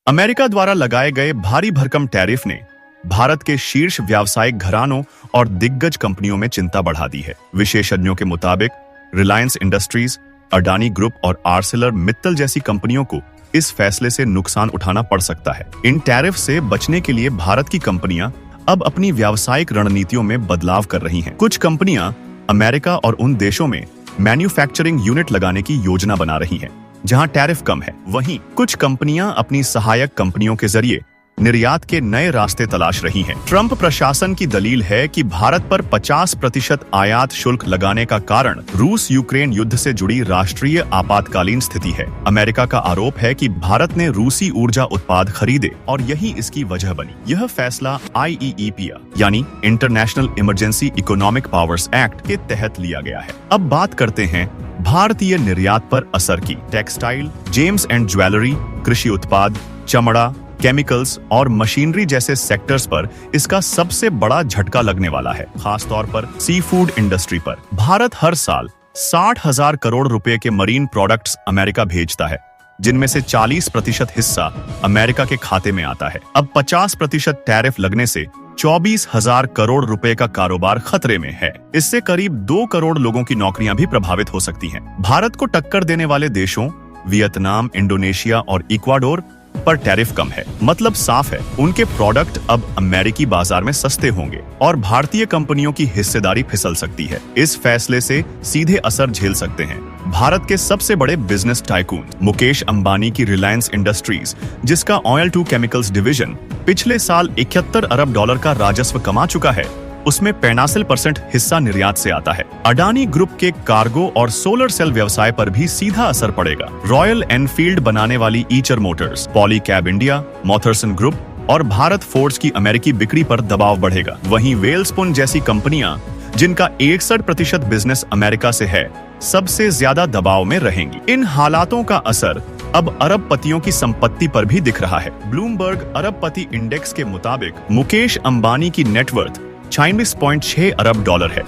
America द्वारा लगाए गए भारी भरकम टैरिफ ने भारत के शीर्ष व्यावसायिक घरानों और दिग्गज कंपनियों में चिंता बढ़ा दी है। विशेषज्ञों के मुताबिक रिलायंस इंडस्ट्रीज, अडानी ग्रुप और आर्सेलर मित्तल जैसी कंपनियों को इस फैसले से नुकसान उठाना पड़ सकता है। इन टैरिफ से बचने के लिए भारत की कंपनियां अब अपनी व्यावसायिक रणनीतियों में बदलाव कर रही हैं। कुछ कंपनियां अमेरिका और उन देशों में मैन्युफैक्चरिंग यूनिट लगाने की योजना बना रही हैं जहां टैरिफ कम है। वहीं कुछ कंपनियां अपनी सहायक कंपनियों के जरिए निर्यात के नए रास्ते तलाश रही हैं। ट्रंप प्रशासन की दलील है कि भारत पर 50% आयात शुल्क लगाने का कारण रूस यूक्रेन युद्ध से जुड़ी राष्ट्रीय आपातकालीन स्थिति है। अमेरिका का आरोप है कि भारत ने रूसी ऊर्जा उत्पाद खरीदे और यही इसकी वजह बनी। यह फैसला IEEPA यानी international emergency economic powers act के तहत लिया गया है। अब बात करते हैं भारतीय निर्यात पर असर की। टेक्सटाइल, जेम्स एंड ज्वेलरी, कृषि उत्पाद, चमड़ा, केमिकल्स और मशीनरी जैसे सेक्टर्स पर इसका सबसे बड़ा झटका लगने वाला है, खासतौर पर सी फूड इंडस्ट्री पर। भारत हर साल 60,000 करोड़ रुपए के मरीन प्रोडक्ट्स अमेरिका भेजता है, जिनमें से 40% हिस्सा अमेरिका के खाते में आता है। अब 50% टैरिफ लगने से 24,000 करोड़ रुपए का कारोबार खतरे में है। इससे करीब 2 करोड़ लोगों की नौकरियां भी प्रभावित हो सकती हैं। भारत को टक्कर देने वाले देशों वियतनाम, इंडोनेशिया और इक्वाडोर पर टैरिफ कम है। मतलब साफ है, उनके प्रोडक्ट अब अमेरिकी बाजार में सस्ते होंगे और भारतीय कंपनियों की हिस्सेदारी फिसल सकती है। इस फैसले से सीधे असर झेल सकते हैं भारत के सबसे बड़े बिजनेस टाइकून मुकेश अंबानी की रिलायंस इंडस्ट्रीज, जिसका ऑयल टू केमिकल्स डिवीजन पिछले साल 71 अरब डॉलर का राजस्व कमा चुका है। उसमें 65% हिस्सा निर्यात से आता है। अडानी ग्रुप के कार्गो और सोलर सेल व्यवसाय पर भी सीधा असर पड़ेगा। रॉयल एनफील्ड बनाने वाली ईचर मोटर्स, पॉलीकैब इंडिया, मॉथरसन ग्रुप और भारत फोर्ज की अमेरिकी बिक्री पर दबाव बढ़ेगा। वहीं वेलस्पुन जैसी कंपनियां, जिनका 61% बिजनेस अमेरिका से है, सबसे ज्यादा दबाव में रहेंगी। इन हालातों का असर अब अरबपतियों की संपत्ति पर भी दिख रहा है। ब्लूमबर्ग अरबपति इंडेक्स के मुताबिक मुकेश अंबानी की नेटवर्थ 26.6 अरब डॉलर है,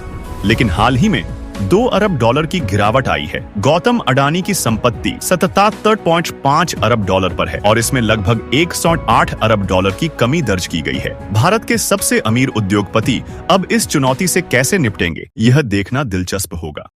लेकिन हाल ही में 2 अरब डॉलर की गिरावट आई है। गौतम अडानी की संपत्ति 77.5 अरब डॉलर पर है और इसमें लगभग 108 अरब डॉलर की कमी दर्ज की गई है। भारत के सबसे अमीर उद्योगपति अब इस चुनौती से कैसे निपटेंगे, यह देखना दिलचस्प होगा।